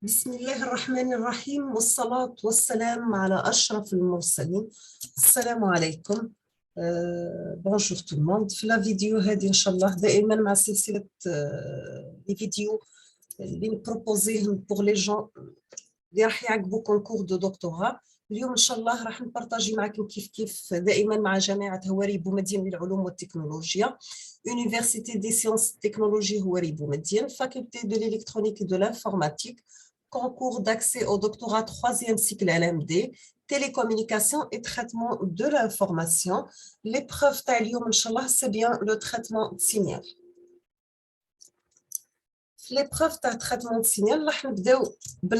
بسم الله الرحمن الرحيم والصلاة والسلام على أشرف المرسلين. السلام عليكم. بونجور تو الموند. في لا فيديو هذه إن شاء الله دائما مع سلسلة لي فيديو اللي نبروبوزيهم بور لي جون اللي راح يعقبوا كونكور دو دكتوراه. اليوم إن شاء الله راح نبارطاجي معكم كيف دائما مع جامعة هواري بومدين للعلوم والتكنولوجيا، Université des sciences et technologies Houari Boumediene, Faculté de l'électronique et de l'informatique, concours d'accès au doctorat 3e cycle LMD, télécommunication et traitement de l'information. L'épreuve d'Alioum, Inch'Allah, c'est bien le traitement de signal. L'épreuve de traitement de signal,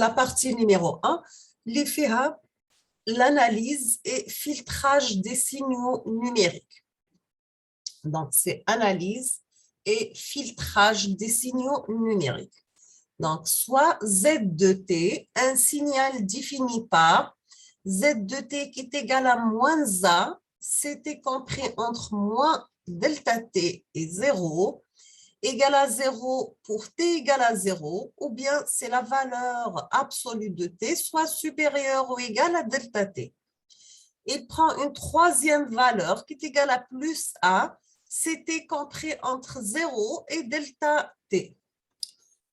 la partie numéro 1, les faits, l'analyse et filtrage des signaux numériques. Donc, c'est analyse et filtrage des signaux numériques. Donc, soit Z de T, un signal défini par Z de T qui est égal à moins A, c'était compris entre moins delta T et 0, égal à 0 pour T égal à 0, ou bien c'est la valeur absolue de T, soit supérieure ou égale à delta T. Il prend une troisième valeur qui est égale à plus A, c'était compris entre 0 et delta T.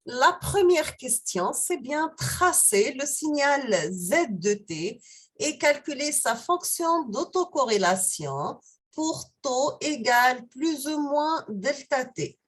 La première question, c'est bien tracer le signal Z de T et calculer sa fonction d'autocorrélation pour taux égal plus ou moins delta T.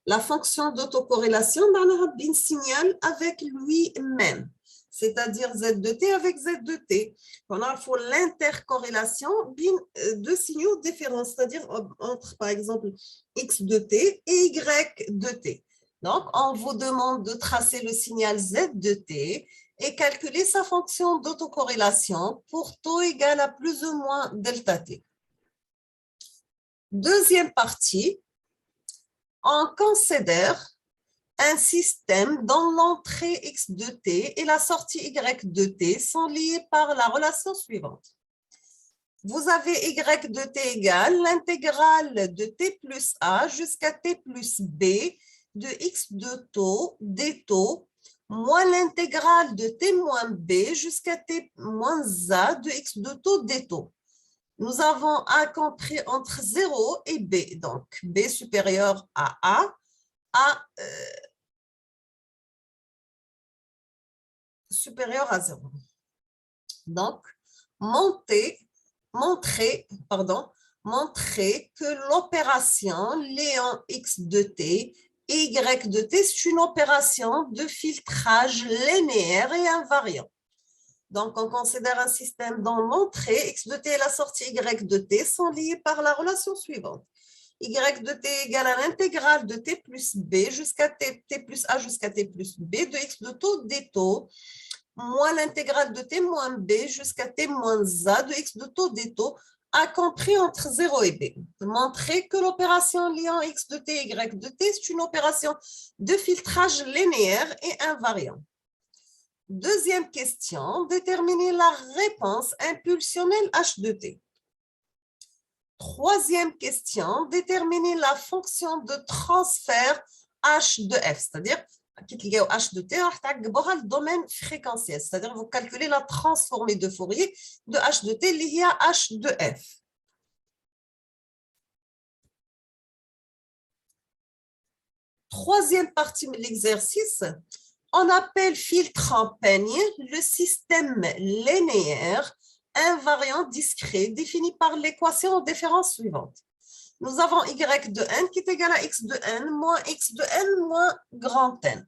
La fonction d'autocorrélation, on a un signal avec lui-même, c'est-à-dire Z de T avec Z de T. On a l'intercorrélation de signaux différents, c'est-à-dire entre, par exemple, X de T et Y de T. Donc, on vous demande de tracer le signal Z de T et calculer sa fonction d'autocorrélation pour taux égal à plus ou moins delta T. Deuxième partie, on considère un système dont l'entrée X de T et la sortie Y de T sont liées par la relation suivante. Vous avez Y de T égale l'intégrale de T plus A jusqu'à T plus B de X de taux, D taux, moins l'intégrale de T moins B jusqu'à T moins A de X de taux, D taux. Nous avons A compris entre 0 et B, donc B supérieur à A supérieur à 0. Donc, montrer que l'opération Léon X de T et Y de T, c'est une opération de filtrage linéaire et invariant. Donc, on considère un système dont l'entrée X de T et la sortie Y de T sont liées par la relation suivante. Y de T égale à l'intégrale de T plus B jusqu'à T plus A jusqu'à T plus B de X de taux D taux, moins l'intégrale de T moins B jusqu'à T moins A de X de taux D taux, a compris entre 0 et B. Montrer que l'opération liant X de T et Y de T, c'est une opération de filtrage linéaire et invariant. Deuxième question, déterminer la réponse impulsionnelle H de T. Troisième question, déterminer la fonction de transfert H de F, c'est-à-dire H de T, le domaine fréquentiel, c'est-à-dire vous calculez la transformée de Fourier de H de T liée à H de F. Troisième partie de l'exercice, on appelle filtre en peigne le système linéaire invariant discret défini par l'équation de différence suivante. Nous avons y de n qui est égal à x de n moins x de n moins grand n,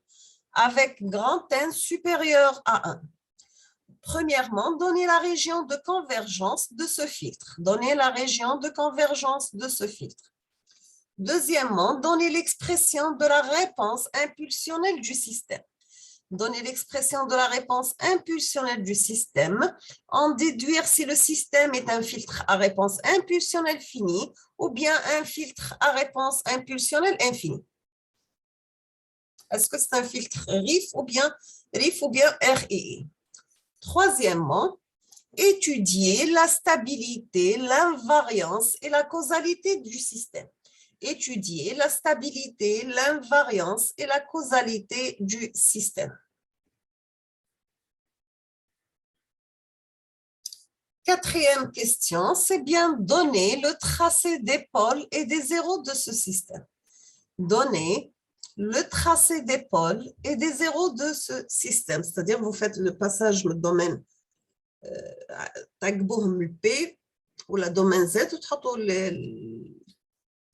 avec grand n supérieur à 1. Premièrement, donnez la région de convergence de ce filtre. Donnez la région de convergence de ce filtre. Deuxièmement, donnez l'expression de la réponse impulsionnelle du système. Donner l'expression de la réponse impulsionnelle du système, en déduire si le système est un filtre à réponse impulsionnelle finie ou bien un filtre à réponse impulsionnelle infinie. Est-ce que c'est un filtre RIF ou bien RII? Troisièmement, étudier la stabilité, l'invariance et la causalité du système. Étudier la stabilité, l'invariance et la causalité du système. Quatrième question, c'est bien donner le tracé des pôles et des zéros de ce système. Donner le tracé des pôles et des zéros de ce système. C'est-à-dire, vous faites le passage le domaine تكبوهم ل P ولا domaine Z وتحطوا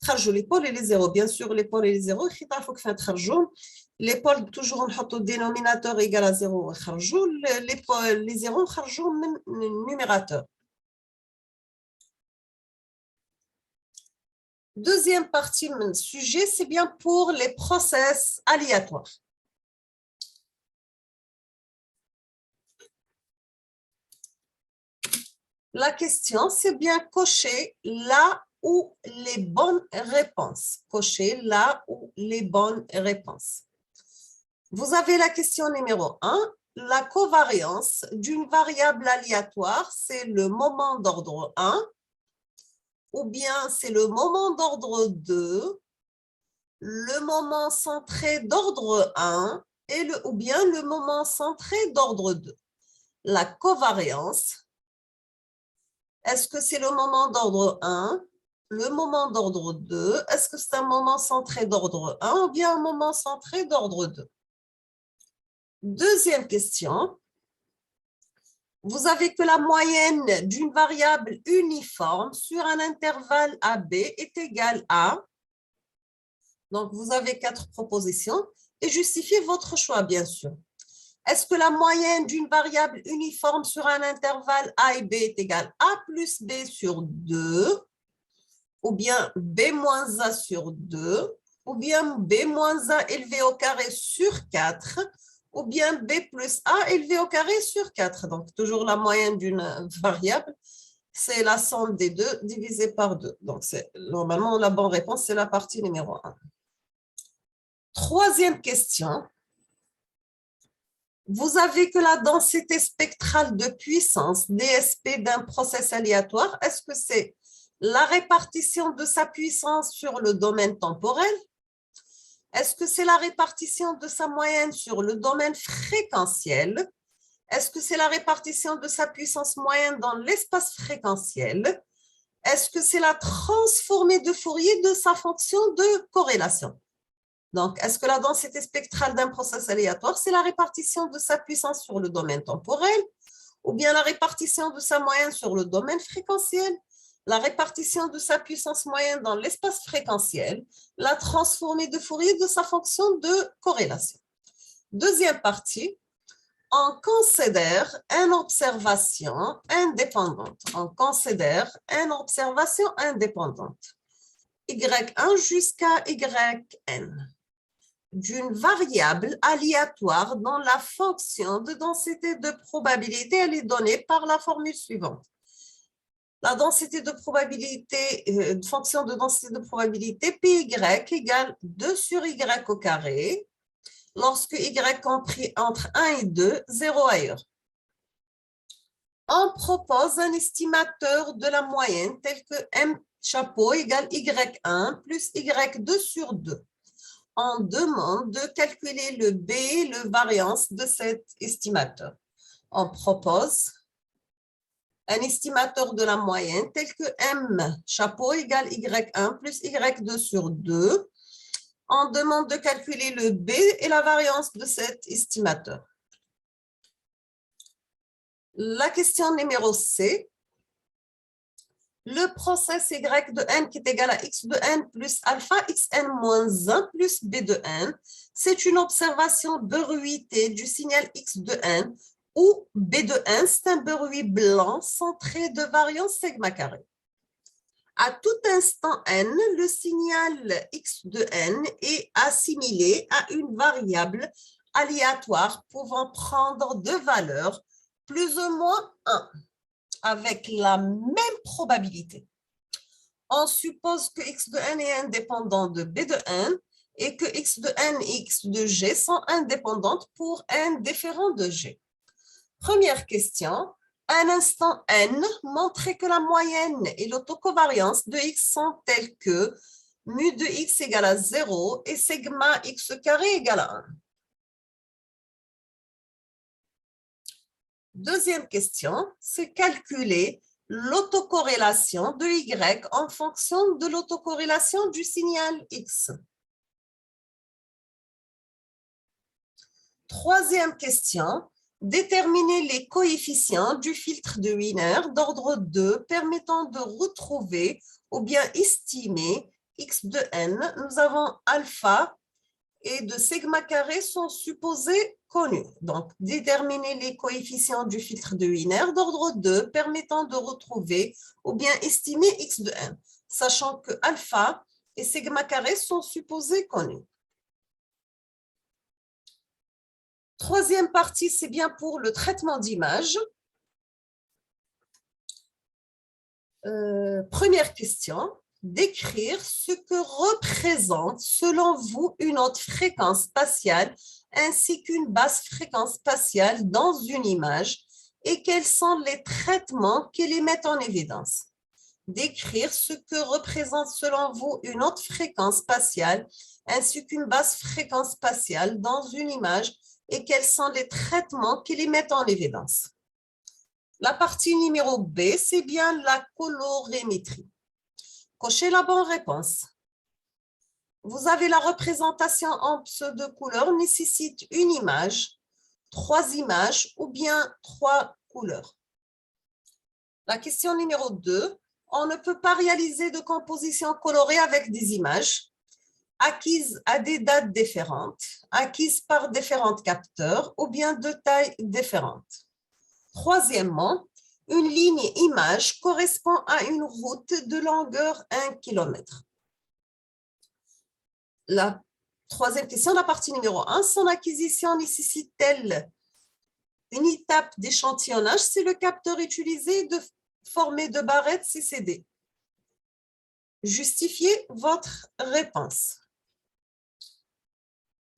تخرجوا les pôles et les zéros. Bien sûr, les pôles et les zéros, يعرفوا كيف تخرجوهم. Les pôles, toujours نحطوا dénominateur égal à 0 ويخرجوا. Les zéros نخرجوا من numérateur. Deuxième partie du sujet, c'est bien pour les process aléatoires. La question, c'est bien cocher là où les bonnes réponses. Cocher là où les bonnes réponses. Vous avez la question numéro 1. La covariance d'une variable aléatoire, c'est le moment d'ordre 1, ou bien c'est le moment d'ordre 2, le moment centré d'ordre 1, ou bien le moment centré d'ordre 2. La covariance, est-ce que c'est le moment d'ordre 1, le moment d'ordre 2, est-ce que c'est un moment centré d'ordre 1 ou bien un moment centré d'ordre 2? Deuxième question. Vous avez que la moyenne d'une variable uniforme sur un intervalle AB est égale à. Donc, vous avez 4 propositions et justifiez votre choix, bien sûr. Est-ce que la moyenne d'une variable uniforme sur un intervalle A et B est égale A plus B sur 2, ou bien B moins A sur 2, ou bien B moins A élevé au carré sur 4, ou bien B plus A élevé au carré sur 4. Donc, toujours la moyenne d'une variable, c'est la somme des deux divisé par 2. Donc, normalement, la bonne réponse, c'est la partie numéro 1. Troisième question. Vous avez que la densité spectrale de puissance DSP d'un process aléatoire, est-ce que c'est la répartition de sa puissance sur le domaine temporel? Est-ce que c'est la répartition de sa moyenne sur le domaine fréquentiel? Est-ce que c'est la répartition de sa puissance moyenne dans l'espace fréquentiel? Est-ce que c'est la transformée de Fourier de sa fonction de corrélation? Donc, est-ce que la densité spectrale d'un process aléatoire, c'est la répartition de sa puissance sur le domaine temporel ou bien la répartition de sa moyenne sur le domaine fréquentiel, la répartition de sa puissance moyenne dans l'espace fréquentiel, la transformée de Fourier de sa fonction de corrélation? Deuxième partie, on considère une observation indépendante. On considère une observation indépendante. Y1 jusqu'à Yn d'une variable aléatoire dont la fonction de densité de probabilité elle est donnée par la formule suivante. La densité de probabilité, fonction de densité de probabilité PY égale 2 sur Y au carré, lorsque Y compris entre 1 et 2, 0 ailleurs. On propose un estimateur de la moyenne tel que M chapeau égale Y1 plus Y2 sur 2. On demande de calculer le B, le variance de cet estimateur. On propose un estimateur de la moyenne tel que M chapeau égale Y1 plus Y2 sur 2. On demande de calculer le B et la variance de cet estimateur. La question numéro C. Le process Y de n qui est égal à X de n plus alpha xn moins 1 plus B de n, c'est une observation bruitée du signal X de n où B de n, c'est un bruit blanc centré de variance sigma carré. À tout instant n, le signal X de n est assimilé à une variable aléatoire pouvant prendre deux valeurs plus ou moins 1. Avec la même probabilité. On suppose que X de n est indépendant de B de n et que X de n et X de G sont indépendantes pour n différent de G. Première question. À un instant n, montrez que la moyenne et l'autocovariance de X sont telles que mu de X égale à 0 et sigma X carré égale à 1. Deuxième question, c'est calculer l'autocorrélation de Y en fonction de l'autocorrélation du signal X. Troisième question, déterminer les coefficients du filtre de Wiener d'ordre 2 permettant de retrouver ou bien estimer X de n. Nous avons alpha et de sigma carré sont supposés connus. Donc, déterminer les coefficients du filtre de Wiener d'ordre 2 permettant de retrouver ou bien estimer X de n, sachant que alpha et sigma carré sont supposés connus. Troisième partie, c'est bien pour le traitement d'image. Première question, décrire ce que représente selon vous une haute fréquence spatiale ainsi qu'une basse fréquence spatiale dans une image et quels sont les traitements qui les mettent en évidence. Décrire ce que représente selon vous une haute fréquence spatiale ainsi qu'une basse fréquence spatiale dans une image et quels sont les traitements qui les mettent en évidence. La partie numéro B, c'est bien la colorimétrie. Cochez la bonne réponse. Vous avez la représentation en pseudo-couleurs nécessite une image, 3 images ou bien 3 couleurs. La question numéro 2, on ne peut pas réaliser de composition colorée avec des images acquises à des dates différentes, acquises par différents capteurs ou bien de tailles différentes. Troisièmement, une ligne image correspond à une route de longueur 1 km. La troisième question, la partie numéro 1, son acquisition nécessite-t-elle une étape d'échantillonnage si le capteur utilisé de formé de barrettes CCD? Justifiez votre réponse.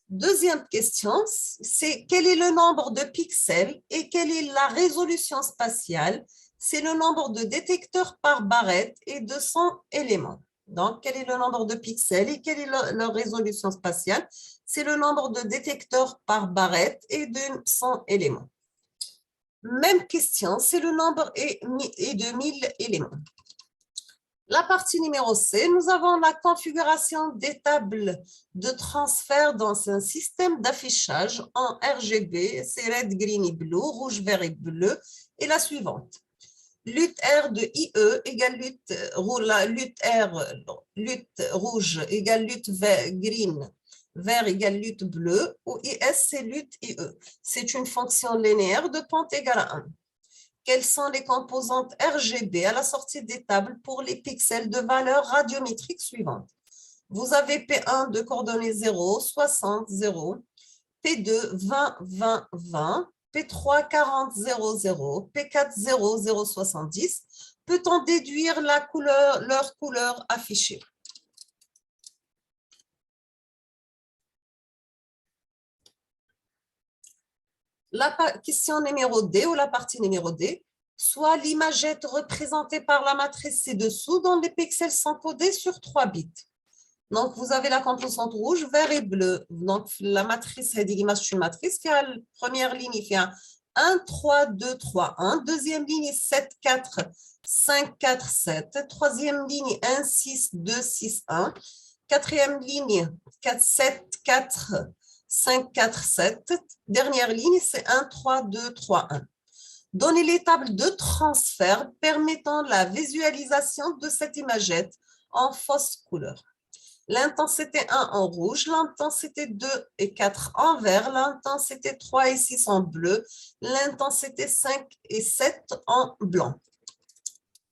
Deuxième question, c'est quel est le nombre de pixels et quelle est la résolution spatiale? C'est le nombre de détecteurs par barrette et de 100 éléments. Donc, quel est le nombre de pixels et quelle est leur résolution spatiale? C'est le nombre de détecteurs par barrette et de 100 éléments. Même question, c'est le nombre et de 1000 éléments. La partie numéro C, nous avons la configuration des tables de transfert dans un système d'affichage en RGB, c'est red, green et bleu, rouge, vert et bleu, et la suivante. Lutte R de IE égale lutte rouge égale lutte green, vert égale lutte bleu, ou IS c'est lutte IE. C'est une fonction linéaire de pente égale à 1. Quelles sont les composantes RGB à la sortie des tables pour les pixels de valeur radiométrique suivante? Vous avez P1 de coordonnées 0, 60, 0, P2, 20, 20, 20, P3, 40, 0, 0, P4, 0, 0, 70. Peut-on déduire leur couleur affichée? La question numéro D ou la partie numéro D, soit l'imagette représentée par la matrice ci-dessous dont les pixels sont codés sur 3 bits. Donc, vous avez la composante rouge, vert et bleu. Donc, la matrice, c'est une matrice qui a la première ligne, il fait un 1, 3, 2, 3, 1. Deuxième ligne, 7, 4, 5, 4, 7. Troisième ligne, 1, 6, 2, 6, 1. Quatrième ligne, 4, 7, 4, 5, 4, 7. Dernière ligne, c'est 1, 3, 2, 3, 1. Donnez les tables de transfert permettant la visualisation de cette imagette en fausse couleur. L'intensité 1 en rouge, l'intensité 2 et 4 en vert, l'intensité 3 et 6 en bleu, l'intensité 5 et 7 en blanc.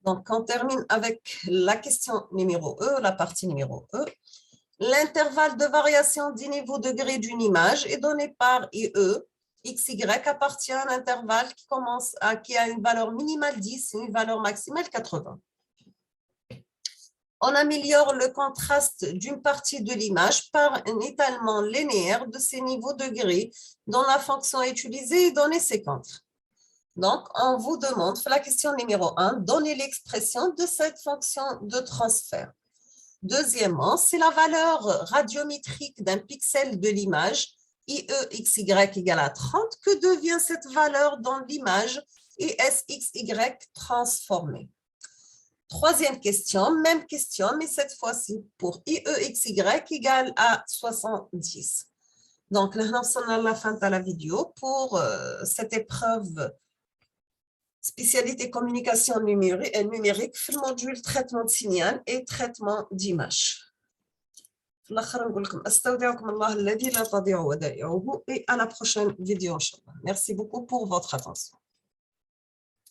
Donc, on termine avec la question numéro E, la partie numéro E. L'intervalle de variation du niveau degré d'une image est donné par IE. XY appartient à un intervalle qui a une valeur minimale 10 et une valeur maximale 80. On améliore le contraste d'une partie de l'image par un étalement linéaire de ces niveaux degrés dont la fonction utilisée est donnée séquente. Donc, on vous demande, la question numéro 1, donnez l'expression de cette fonction de transfert. Deuxièmement, c'est la valeur radiométrique d'un pixel de l'image IEXY égale à 30, que devient cette valeur dans l'image ISXY transformée? Troisième question, même question, mais cette fois-ci pour IEXY égale à 70. Donc, nous sommes à la fin de la vidéo pour cette épreuve spécialité communication numérique في الموديول traitement de signal et traitement d'image. في الآخر نقول لكم أستودعكم الله الذي لا تضيع ودائعه et à la prochaine vidéo إن شاء الله. Merci beaucoup pour votre attention.